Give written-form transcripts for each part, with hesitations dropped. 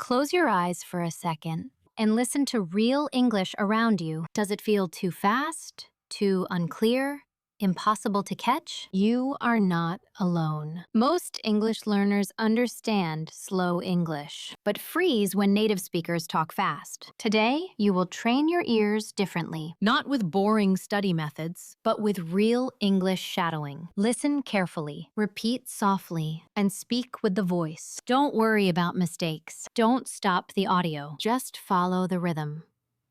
Close your eyes for a second and listen to real English around you. Does it feel too fast? Too unclear? Impossible to catch? You are not alone. Most English learners understand slow English, but freeze when native speakers talk fast. Today, you will train your ears differently, not with boring study methods, but with real English shadowing. Listen carefully, repeat softly, and speak with the voice. Don't worry about mistakes. Don't stop the audio. Just follow the rhythm,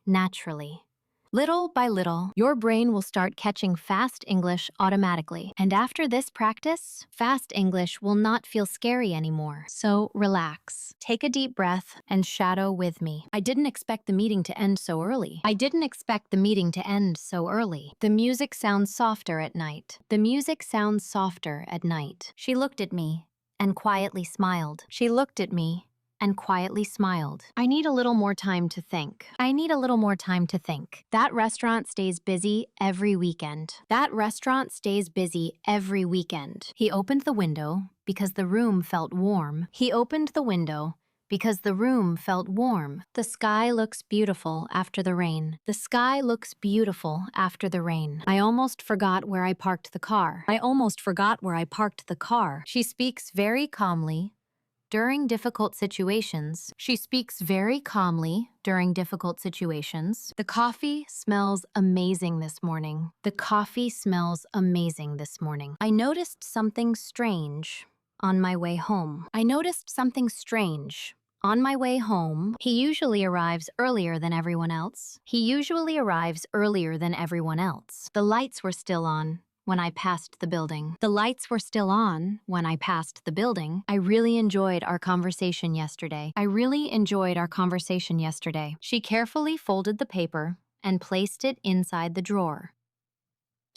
naturally. Little by little, your brain will start catching fast English automatically. And after this practice, fast English will not feel scary anymore. So relax, take a deep breath, and shadow with me. I didn't expect the meeting to end so early. I didn't expect the meeting to end so early. The music sounds softer at night. The music sounds softer at night. She looked at me and quietly smiled. She looked at me and quietly smiled. I need a little more time to think. I need a little more time to think. That restaurant stays busy every weekend. That restaurant stays busy every weekend. He opened the window because the room felt warm. He opened the window because the room felt warm. The sky looks beautiful after the rain. The sky looks beautiful after the rain. I almost forgot where I parked the car. I almost forgot where I parked the car. She speaks very calmly. During difficult situations, she speaks very calmly during difficult situations. The coffee smells amazing this morning. The coffee smells amazing this morning. I noticed something strange on my way home. I noticed something strange on my way home. He usually arrives earlier than everyone else. He usually arrives earlier than everyone else. The lights were still on when I passed the building. The lights were still on when I passed the building. I really enjoyed our conversation yesterday. I really enjoyed our conversation yesterday. She carefully folded the paper and placed it inside the drawer.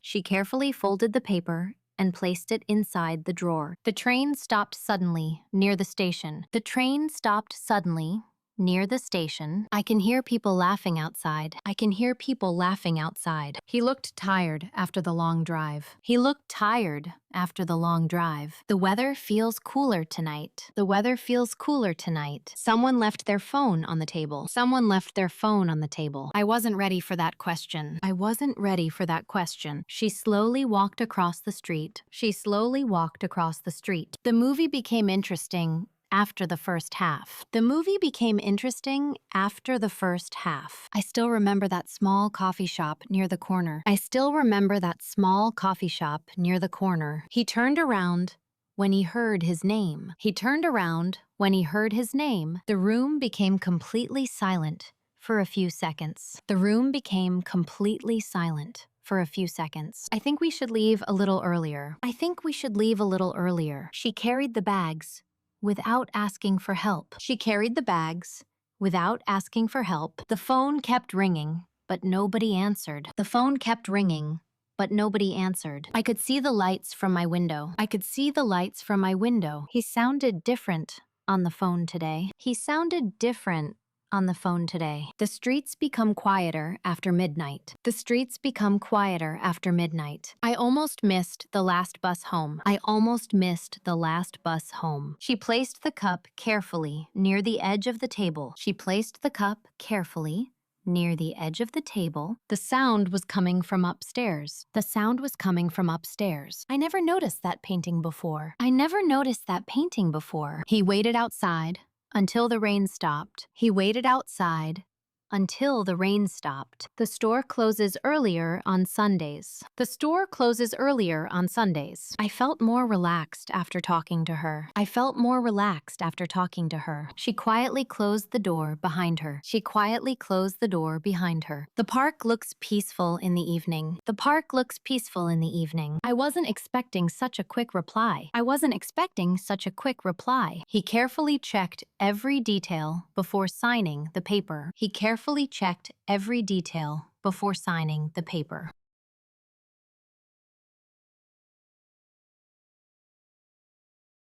She carefully folded the paper and placed it inside the drawer. The train stopped suddenly near the station. The train stopped suddenly near the station. I can hear people laughing outside. I can hear people laughing outside. He looked tired after the long drive. He looked tired after the long drive. The weather feels cooler tonight. The weather feels cooler tonight. Someone left their phone on the table. Someone left their phone on the table. I wasn't ready for that question. I wasn't ready for that question. She slowly walked across the street. She slowly walked across the street. The movie became interesting after the first half. The movie became interesting after the first half. I still remember that small coffee shop near the corner. I still remember that small coffee shop near the corner. He turned around when he heard his name. He turned around when he heard his name. The room became completely silent for a few seconds. The room became completely silent for a few seconds. I think we should leave a little earlier. I think we should leave a little earlier. She carried the bags without asking for help. She carried the bags without asking for help. The phone kept ringing, but nobody answered. The phone kept ringing, but nobody answered. I could see the lights from my window. I could see the lights from my window. He sounded different on the phone today. He sounded different on the phone today. The streets become quieter after midnight. The streets become quieter after midnight. I almost missed the last bus home. I almost missed the last bus home. She placed the cup carefully near the edge of the table. She placed the cup carefully near the edge of the table. The sound was coming from upstairs. The sound was coming from upstairs. I never noticed that painting before. I never noticed that painting before. He waited outside until the rain stopped. He waited outside until the rain stopped. The store closes earlier on Sundays. The store closes earlier on Sundays. I felt more relaxed after talking to her. I felt more relaxed after talking to her. She quietly closed the door behind her. She quietly closed the door behind her. The park looks peaceful in the evening. The park looks peaceful in the evening. I wasn't expecting such a quick reply. I wasn't expecting such a quick reply. He carefully checked every detail before signing the paper. He carefully checked every detail before signing the paper.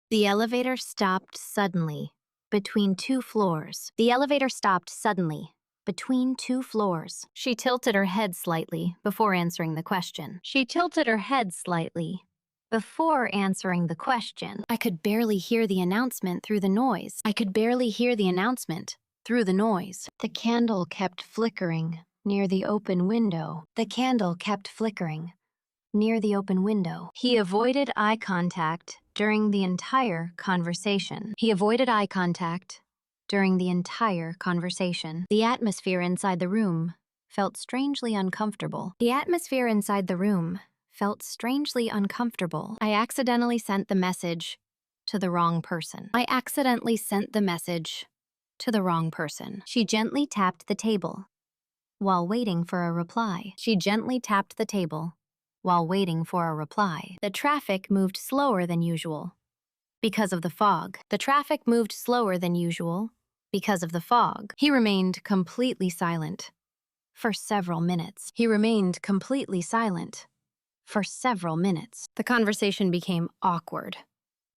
The elevator stopped suddenly between two floors. The elevator stopped suddenly between two floors. She tilted her head slightly before answering the question. She tilted her head slightly before answering the question. I could barely hear the announcement through the noise. I could barely hear the announcement through the noise. The candle kept flickering near the open window. The candle kept flickering near the open window. He avoided eye contact during the entire conversation. He avoided eye contact during the entire conversation. The atmosphere inside the room felt strangely uncomfortable. The atmosphere inside the room felt strangely uncomfortable. I accidentally sent the message to the wrong person. I accidentally sent the message to the wrong person. She gently tapped the table while waiting for a reply. She gently tapped the table while waiting for a reply. The traffic moved slower than usual because of the fog. The traffic moved slower than usual because of the fog. He remained completely silent for several minutes. He remained completely silent for several minutes. The conversation became awkward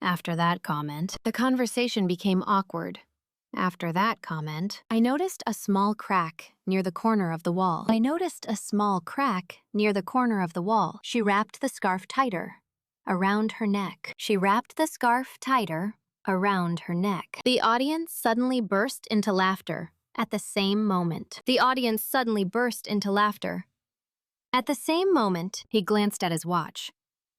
after that comment. The conversation became awkward after that comment. I noticed a small crack near the corner of the wall. I noticed a small crack near the corner of the wall. She wrapped the scarf tighter around her neck. She wrapped the scarf tighter around her neck. The audience suddenly burst into laughter at the same moment. The audience suddenly burst into laughter. At the same moment, he glanced at his watch.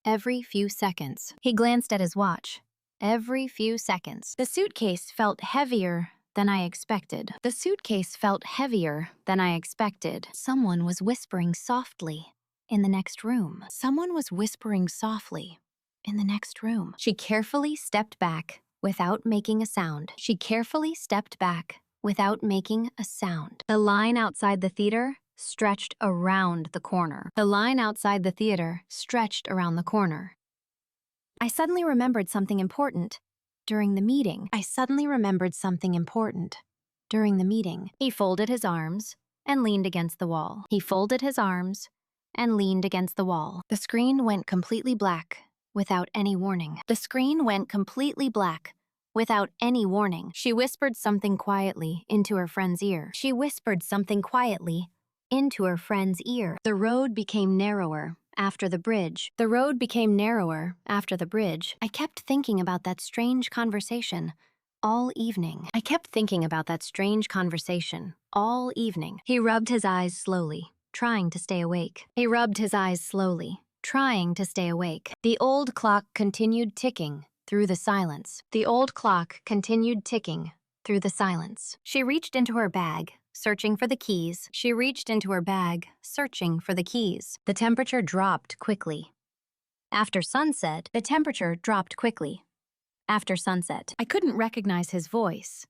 Every few seconds, he glanced at his watch. Every few seconds. The suitcase felt heavier than I expected. The suitcase felt heavier than I expected. Someone was whispering softly in the next room. Someone was whispering softly in the next room. She carefully stepped back without making a sound. She carefully stepped back without making a sound. The line outside the theater stretched around the corner. The line outside the theater stretched around the corner. I suddenly remembered something important during the meeting. I suddenly remembered something important during the meeting. He folded his arms and leaned against the wall. He folded his arms and leaned against the wall. The screen went completely black without any warning. The screen went completely black without any warning. She whispered something quietly into her friend's ear. She whispered something quietly into her friend's ear. The road became narrower after the bridge. The road became narrower after the bridge. I kept thinking about that strange conversation all evening. I kept thinking about that strange conversation all evening. He rubbed his eyes slowly, trying to stay awake. He rubbed his eyes slowly, trying to stay awake. The old clock continued ticking through the silence. The old clock continued ticking through the silence. She reached into her bag, searching for the keys. She reached into her bag, searching for the keys. The temperature dropped quickly. After sunset, the temperature dropped quickly. After sunset, I couldn't recognize his voice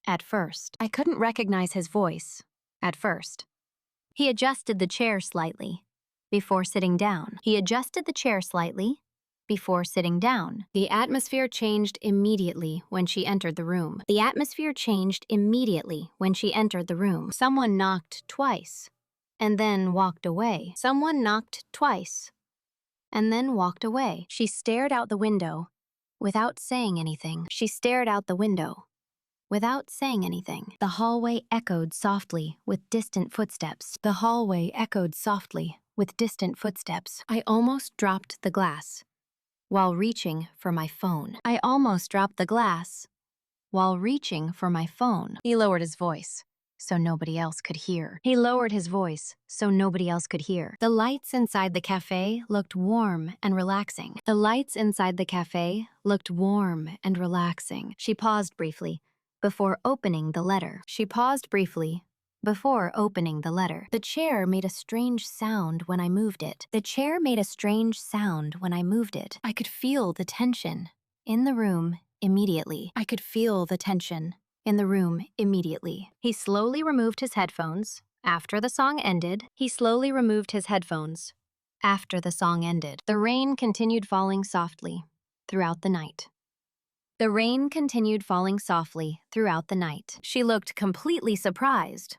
at first. I couldn't recognize his voice at first. He adjusted the chair slightly before sitting down. He adjusted the chair slightly before sitting down. The atmosphere changed immediately when she entered the room. The atmosphere changed immediately when she entered the room. Someone knocked twice and then walked away. Someone knocked twice and then walked away. She stared out the window without saying anything. She stared out the window without saying anything. The hallway echoed softly with distant footsteps. The hallway echoed softly with distant footsteps. I almost dropped the glass while reaching for my phone. I almost dropped the glass while reaching for my phone. He lowered his voice so nobody else could hear. He lowered his voice so nobody else could hear. The lights inside the cafe looked warm and relaxing. The lights inside the cafe looked warm and relaxing. She paused briefly before opening the letter. She paused briefly before opening the letter. The chair made a strange sound when I moved it. The chair made a strange sound when I moved it. I could feel the tension in the room immediately. I could feel the tension in the room immediately. He slowly removed his headphones. After the song ended, he slowly removed his headphones. After the song ended, the rain continued falling softly throughout the night. The rain continued falling softly throughout the night. She looked completely surprised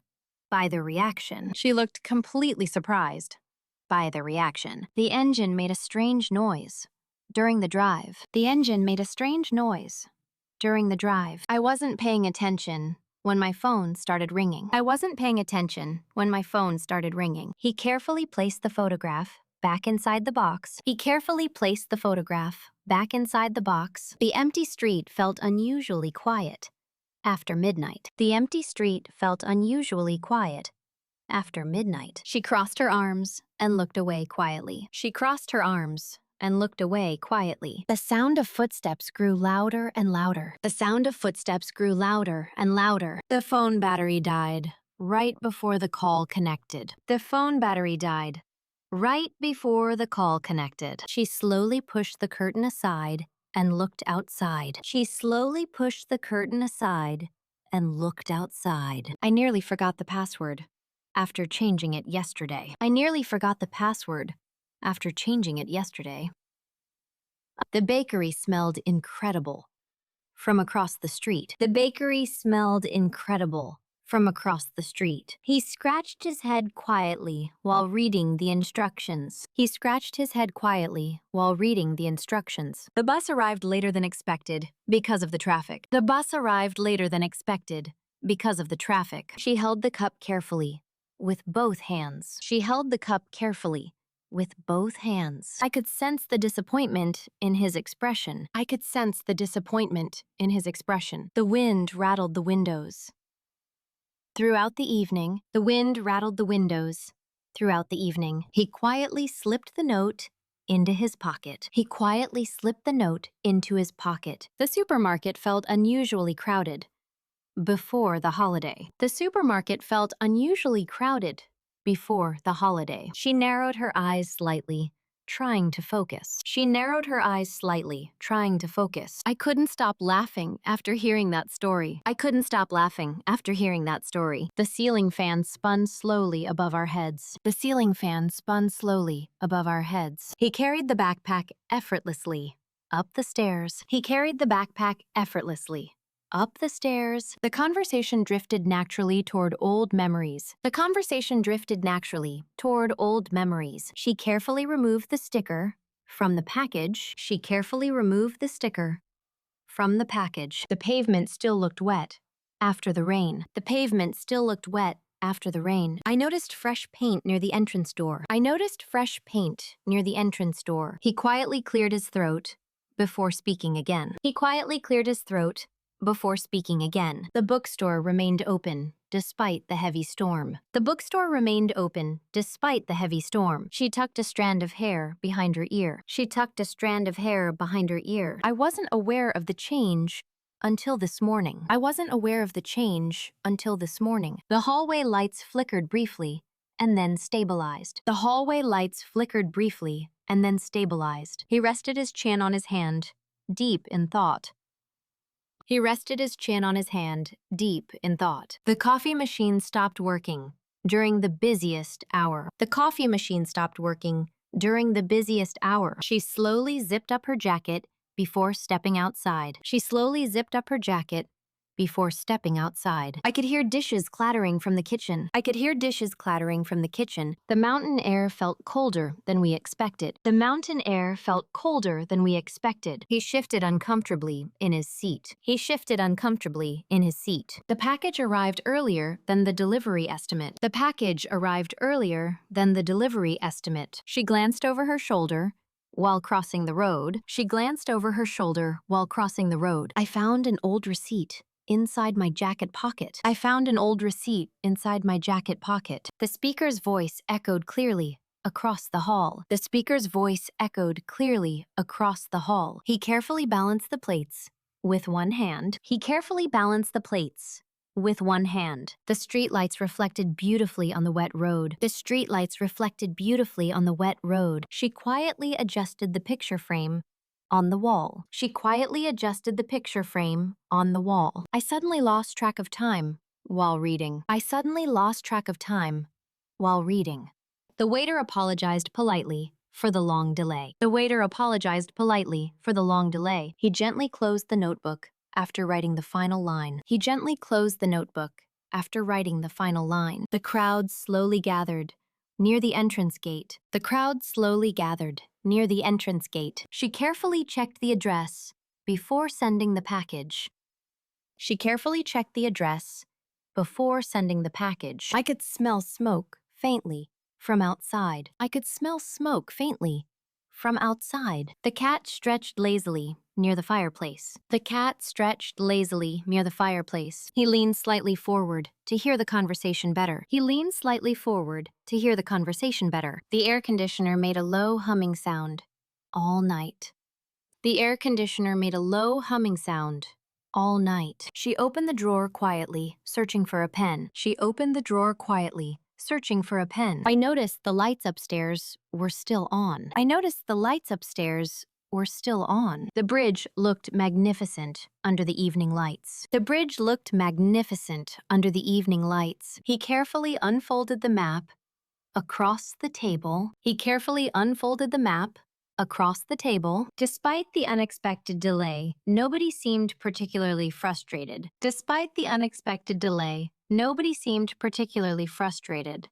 by the reaction. She looked completely surprised by the reaction. The engine made a strange noise during the drive. The engine made a strange noise during the drive. I wasn't paying attention when my phone started ringing. I wasn't paying attention when my phone started ringing. He carefully placed the photograph back inside the box. He carefully placed the photograph back inside the box. The empty street felt unusually quiet. After midnight. The empty street felt unusually quiet. After midnight. She crossed her arms and looked away quietly. She crossed her arms and looked away quietly. The sound of footsteps grew louder and louder. The sound of footsteps grew louder and louder. The phone battery died right before the call connected. The phone battery died right before the call connected. She slowly pushed the curtain aside and looked outside. She slowly pushed the curtain aside and looked outside. I nearly forgot the password after changing it yesterday. I nearly forgot the password after changing it yesterday. The bakery smelled incredible from across the street. The bakery smelled incredible from across the street. He scratched his head quietly while reading the instructions. He scratched his head quietly while reading the instructions. The bus arrived later than expected because of the traffic. The bus arrived later than expected because of the traffic. She held the cup carefully with both hands. She held the cup carefully with both hands. I could sense the disappointment in his expression. I could sense the disappointment in his expression. The wind rattled the windows. Throughout the evening, the wind rattled the windows. Throughout the evening, he quietly slipped the note into his pocket. He quietly slipped the note into his pocket. The supermarket felt unusually crowded before the holiday. The supermarket felt unusually crowded before the holiday. She narrowed her eyes slightly, trying to focus. She narrowed her eyes slightly, trying to focus. I couldn't stop laughing after hearing that story. I couldn't stop laughing after hearing that story. The ceiling fan spun slowly above our heads. The ceiling fan spun slowly above our heads. He carried the backpack effortlessly up the stairs. He carried the backpack effortlessly up the stairs. The conversation drifted naturally toward old memories. The conversation drifted naturally toward old memories. She carefully removed the sticker from the package. She carefully removed the sticker from the package. The pavement still looked wet after the rain. The pavement still looked wet after the rain. I noticed fresh paint near the entrance door. I noticed fresh paint near the entrance door. He quietly cleared his throat before speaking again. He quietly cleared his throat before speaking again. The bookstore remained open despite the heavy storm. The bookstore remained open despite the heavy storm. She tucked a strand of hair behind her ear. She tucked a strand of hair behind her ear. I wasn't aware of the change until this morning. I wasn't aware of the change until this morning. The hallway lights flickered briefly and then stabilized. The hallway lights flickered briefly and then stabilized. He rested his chin on his hand, deep in thought. He rested his chin on his hand, deep in thought. The coffee machine stopped working during the busiest hour. The coffee machine stopped working during the busiest hour. She slowly zipped up her jacket before stepping outside. She slowly zipped up her jacket before stepping outside. I could hear dishes clattering from the kitchen. I could hear dishes clattering from the kitchen. The mountain air felt colder than we expected. The mountain air felt colder than we expected. He shifted uncomfortably in his seat. He shifted uncomfortably in his seat. The package arrived earlier than the delivery estimate. The package arrived earlier than the delivery estimate. She glanced over her shoulder while crossing the road. She glanced over her shoulder while crossing the road. I found an old receipt inside my jacket pocket. I found an old receipt inside my jacket pocket. The speaker's voice echoed clearly across the hall. The speaker's voice echoed clearly across the hall. He carefully balanced the plates with one hand. He carefully balanced the plates with one hand. The streetlights reflected beautifully on the wet road. The streetlights reflected beautifully on the wet road. She quietly adjusted the picture frame on the wall. She quietly adjusted the picture frame on the wall. I suddenly lost track of time while reading. I suddenly lost track of time while reading. The waiter apologized politely for the long delay. The waiter apologized politely for the long delay. He gently closed the notebook after writing the final line. He gently closed the notebook after writing the final line. The crowd slowly gathered near the entrance gate. The crowd slowly gathered near the entrance gate. She carefully checked the address before sending the package. She carefully checked the address before sending the package. I could smell smoke faintly From outside. I could smell smoke faintly. From outside. The cat stretched lazily near the fireplace. The cat stretched lazily near the fireplace. He leaned slightly forward to hear the conversation better. He leaned slightly forward to hear the conversation better. The air conditioner made a low humming sound all night. The air conditioner made a low humming sound all night. She opened the drawer quietly, searching for a pen. She opened the drawer quietly, searching for a pen. I noticed the lights upstairs were still on. I noticed the lights upstairs were still on. The bridge looked magnificent under the evening lights. The bridge looked magnificent under the evening lights. He carefully unfolded the map across the table. He carefully unfolded the map across the table. Despite the unexpected delay, nobody seemed particularly frustrated. Despite the unexpected delay, nobody seemed particularly frustrated.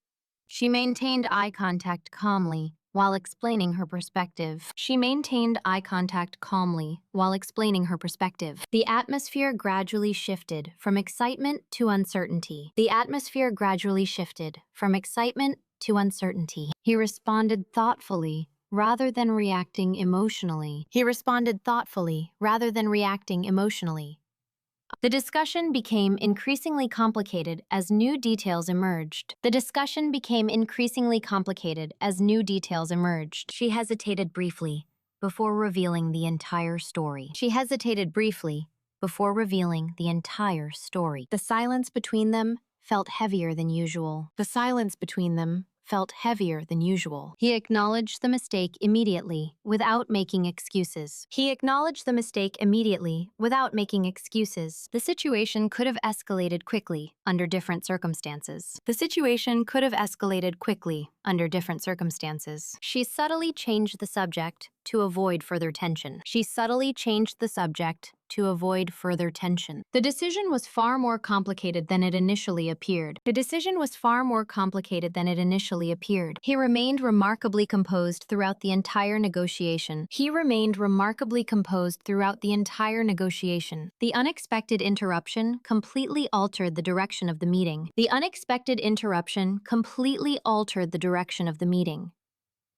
She maintained eye contact calmly while explaining her perspective. She maintained eye contact calmly while explaining her perspective. The atmosphere gradually shifted from excitement to uncertainty. The atmosphere gradually shifted from excitement to uncertainty. He responded thoughtfully rather than reacting emotionally. He responded thoughtfully rather than reacting emotionally. The discussion became increasingly complicated as new details emerged. The discussion became increasingly complicated as new details emerged. She hesitated briefly before revealing the entire story. She hesitated briefly before revealing the entire story. The silence between them felt heavier than usual. The silence between them felt heavier than usual. He acknowledged the mistake immediately, without making excuses. He acknowledged the mistake immediately, without making excuses. The situation could have escalated quickly under different circumstances. The situation could have escalated quickly under different circumstances. She subtly changed the subject to avoid further tension. She subtly changed the subject to avoid further tension. The decision was far more complicated than it initially appeared. The decision was far more complicated than it initially appeared. He remained remarkably composed throughout the entire negotiation. He remained remarkably composed throughout the entire negotiation. The unexpected interruption completely altered the direction of the meeting. The unexpected interruption completely altered the direction of the meeting.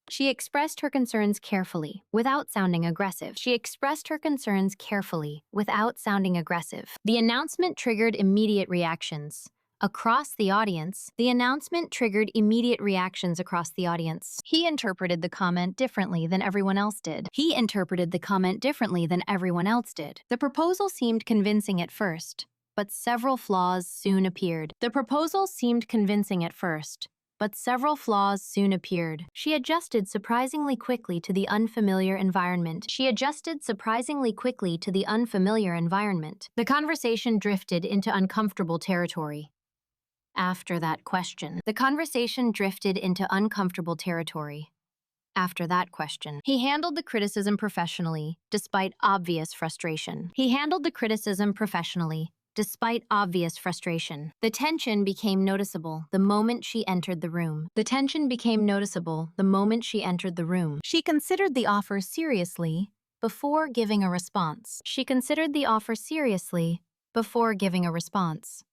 She expressed her concerns carefully, without sounding aggressive. She expressed her concerns carefully, without sounding aggressive. The announcement triggered immediate reactions. Across the audience, the announcement triggered immediate reactions across the audience. He interpreted the comment differently than everyone else did. He interpreted the comment differently than everyone else did. The proposal seemed convincing at first, but several flaws soon appeared. The proposal seemed convincing at first, but several flaws soon appeared. She adjusted surprisingly quickly to the unfamiliar environment. She adjusted surprisingly quickly to the unfamiliar environment. The conversation drifted into uncomfortable territory. After that question. The conversation drifted into uncomfortable territory. After that question. He handled the criticism professionally, despite obvious frustration. He handled the criticism professionally, despite obvious frustration. The tension became noticeable the moment she entered the room. The tension became noticeable the moment she entered the room. She considered the offer seriously before giving a response. She considered the offer seriously before giving a response.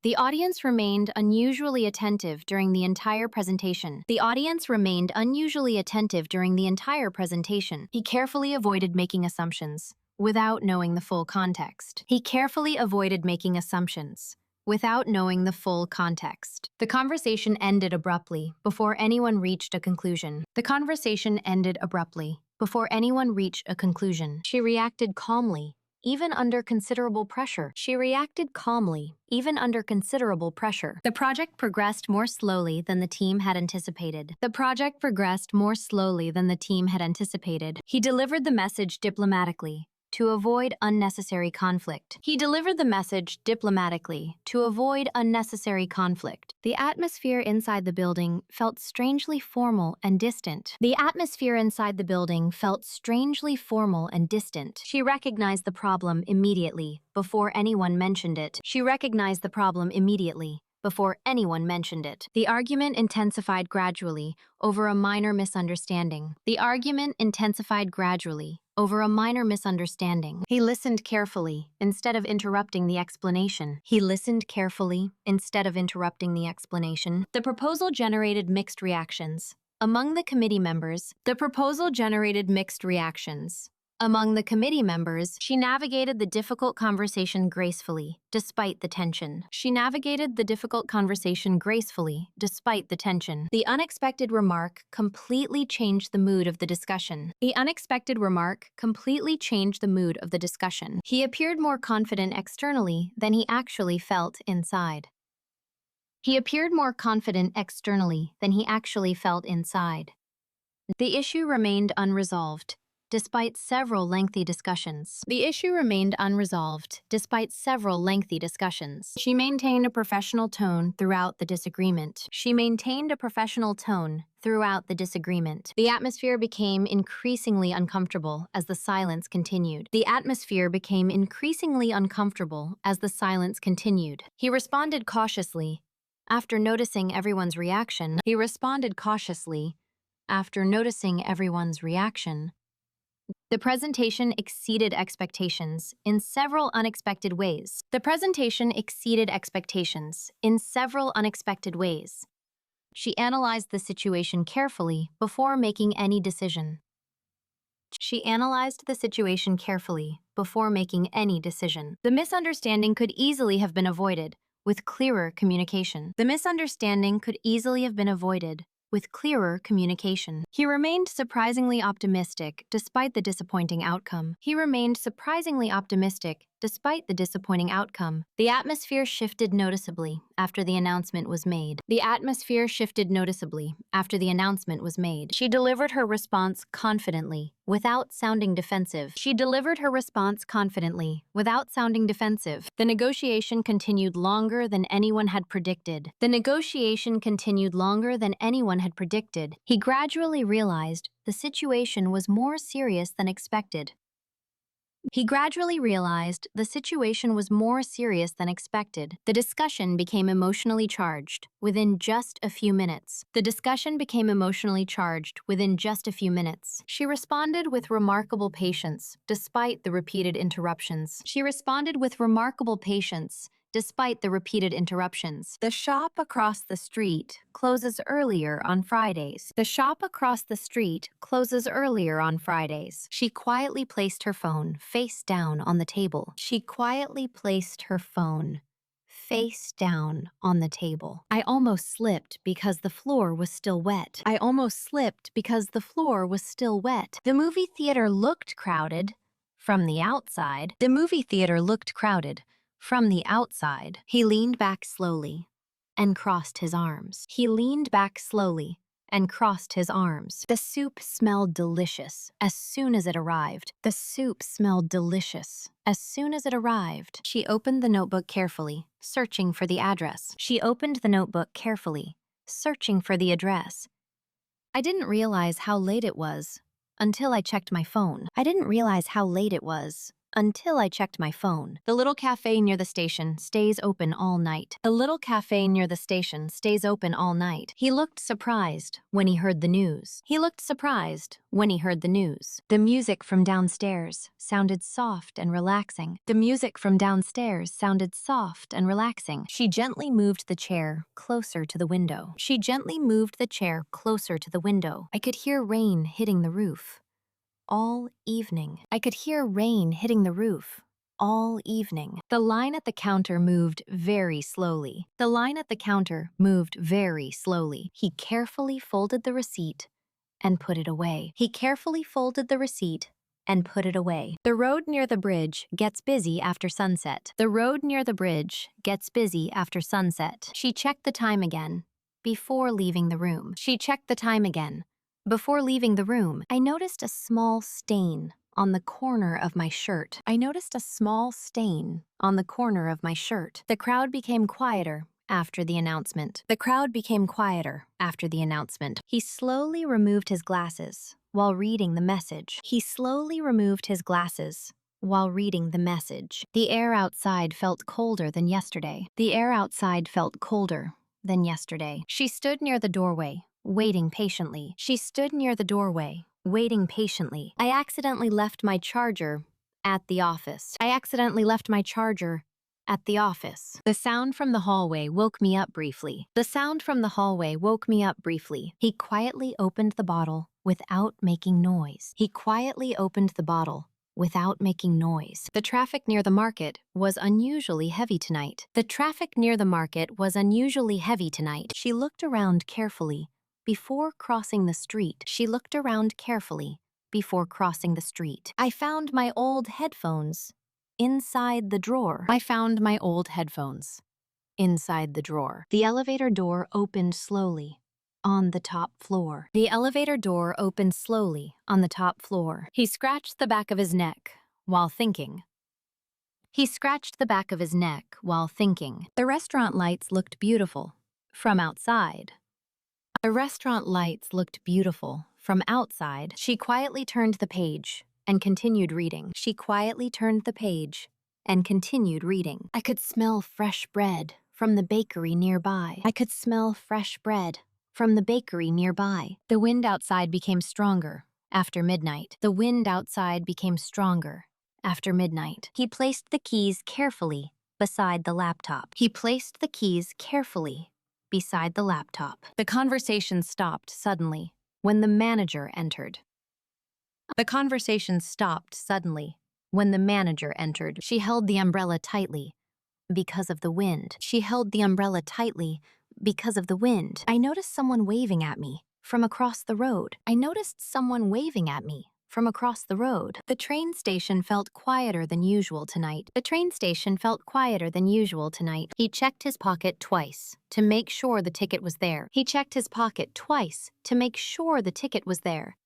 The audience remained unusually attentive during the entire presentation. The audience remained unusually attentive during the entire presentation. He carefully avoided making assumptions without knowing the full context. He carefully avoided making assumptions without knowing the full context. The conversation ended abruptly before anyone reached a conclusion. The conversation ended abruptly before anyone reached a conclusion. She reacted calmly, even under considerable pressure. She reacted calmly, even under considerable pressure. The project progressed more slowly than the team had anticipated. The project progressed more slowly than the team had anticipated. He delivered the message diplomatically to avoid unnecessary conflict. He delivered the message diplomatically to avoid unnecessary conflict. The atmosphere inside the building felt strangely formal and distant. The atmosphere inside the building felt strangely formal and distant. She recognized the problem immediately before anyone mentioned it. She recognized the problem immediately before anyone mentioned it. The argument intensified gradually over a minor misunderstanding. The argument intensified gradually over a minor misunderstanding. He listened carefully instead of interrupting the explanation. He listened carefully instead of interrupting the explanation. The proposal generated mixed reactions. Among the committee members, the proposal generated mixed reactions. Among the committee members, she navigated the difficult conversation gracefully, despite the tension. She navigated the difficult conversation gracefully, despite the tension. The unexpected remark completely changed the mood of the discussion. The unexpected remark completely changed the mood of the discussion. He appeared more confident externally than he actually felt inside. He appeared more confident externally than he actually felt inside. The issue remained unresolved. Despite several lengthy discussions. The issue remained unresolved despite several lengthy discussions. She maintained a professional tone throughout the disagreement. She maintained a professional tone throughout the disagreement. The atmosphere became increasingly uncomfortable as the silence continued. The atmosphere became increasingly uncomfortable as the silence continued. He responded cautiously. After noticing everyone's reaction, he responded cautiously. After noticing everyone's reaction, the presentation exceeded expectations in several unexpected ways. The presentation exceeded expectations in several unexpected ways. She analyzed the situation carefully before making any decision. She analyzed the situation carefully before making any decision. The misunderstanding could easily have been avoided with clearer communication. The misunderstanding could easily have been avoided with clearer communication. He remained surprisingly optimistic despite the disappointing outcome. He remained surprisingly optimistic despite the disappointing outcome. The atmosphere shifted noticeably after the announcement was made. The atmosphere shifted noticeably after the announcement was made. She delivered her response confidently, without sounding defensive. She delivered her response confidently, without sounding defensive. The negotiation continued longer than anyone had predicted. The negotiation continued longer than anyone had predicted. He gradually realized the situation was more serious than expected. He gradually realized the situation was more serious than expected. The discussion became emotionally charged within just a few minutes. The discussion became emotionally charged within just a few minutes. She responded with remarkable patience, despite the repeated interruptions. She responded with remarkable patience, despite the repeated interruptions. The shop across the street closes earlier on Fridays. The shop across the street closes earlier on Fridays. She quietly placed her phone face down on the table. She quietly placed her phone face down on the table. I almost slipped because the floor was still wet. I almost slipped because the floor was still wet. The movie theater looked crowded from the outside. The movie theater looked crowded from the outside. He leaned back slowly and crossed his arms. He leaned back slowly and crossed his arms. The soup smelled delicious as soon as it arrived. The soup smelled delicious as soon as it arrived. She opened the notebook carefully, searching for the address. She opened the notebook carefully, searching for the address. I didn't realize how late it was until I checked my phone. I didn't realize how late it was until I checked my phone. The little cafe near the station stays open all night. The little cafe near the station stays open all night. He looked surprised when he heard the news. He looked surprised when he heard the news. The music from downstairs sounded soft and relaxing. The music from downstairs sounded soft and relaxing. She gently moved the chair closer to the window. She gently moved the chair closer to the window. I could hear rain hitting the roof all evening. I could hear rain hitting the roof all evening. The line at the counter moved very slowly. The line at the counter moved very slowly. He carefully folded the receipt and put it away. He carefully folded the receipt and put it away. The road near the bridge gets busy after sunset. The road near the bridge gets busy after sunset. She checked the time again before leaving the room. She checked the time again before leaving the room. I noticed a small stain on the corner of my shirt. I noticed a small stain on the corner of my shirt. The crowd became quieter after the announcement. The crowd became quieter after the announcement. He slowly removed his glasses while reading the message. He slowly removed his glasses while reading the message. The air outside felt colder than yesterday. The air outside felt colder than yesterday. She stood near the doorway, waiting patiently. She stood near the doorway, Waiting patiently. I accidentally left my charger at the office. I accidentally left my charger at the office. The sound from the hallway woke me up briefly. The sound from the hallway woke me up briefly. He quietly opened the bottle without making noise. He quietly opened the bottle without making noise. The traffic near the market was unusually heavy tonight. The traffic near the market was unusually heavy tonight. She looked around carefully before crossing the street. She looked around carefully before crossing the street. I found my old headphones inside the drawer. I found my old headphones inside the drawer. The elevator door opened slowly on the top floor. The elevator door opened slowly on the top floor. He scratched the back of his neck while thinking. He scratched the back of his neck while thinking. The restaurant lights looked beautiful from outside. The restaurant lights looked beautiful from outside. She quietly turned the page and continued reading. She quietly turned the page and continued reading. I could smell fresh bread from the bakery nearby. I could smell fresh bread from the bakery nearby. The wind outside became stronger after midnight. The wind outside became stronger after midnight. He placed the keys carefully beside the laptop. He placed the keys carefully beside the laptop. The conversation stopped suddenly when the manager entered. The conversation stopped suddenly when the manager entered. She held the umbrella tightly because of the wind. She held the umbrella tightly because of the wind. I noticed someone waving at me from across the road. I noticed someone waving at me from across the road. The train station felt quieter than usual tonight. The train station felt quieter than usual tonight. He checked his pocket twice to make sure the ticket was there. He checked his pocket twice to make sure the ticket was there.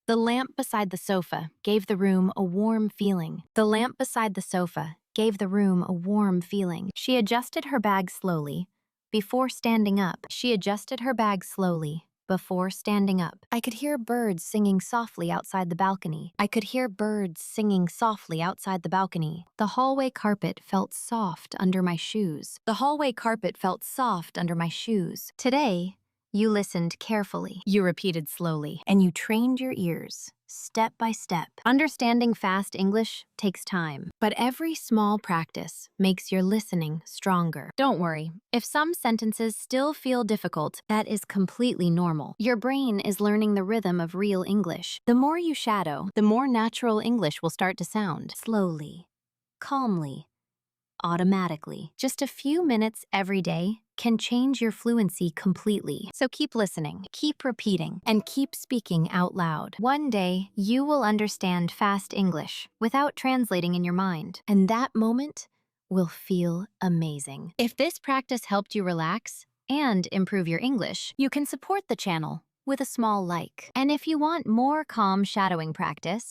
The lamp beside the sofa gave the room a warm feeling. The lamp beside the sofa gave the room a warm feeling. She adjusted her bag slowly before standing up. She adjusted her bag slowly before standing up. I could hear birds singing softly outside the balcony. I could hear birds singing softly outside the balcony. The hallway carpet felt soft under my shoes. The hallway carpet felt soft under my shoes. Today, you listened carefully, you repeated slowly, and you trained your ears, step by step. Understanding fast English takes time, but every small practice makes your listening stronger. Don't worry, if some sentences still feel difficult, that is completely normal. Your brain is learning the rhythm of real English. The more you shadow, the more natural English will start to sound. Slowly, calmly, automatically. Just a few minutes every day can change your fluency completely. So keep listening, keep repeating, and keep speaking out loud. One day, you will understand fast English without translating in your mind, and that moment will feel amazing. If this practice helped you relax and improve your English, you can support the channel with a small like. And if you want more calm shadowing practice,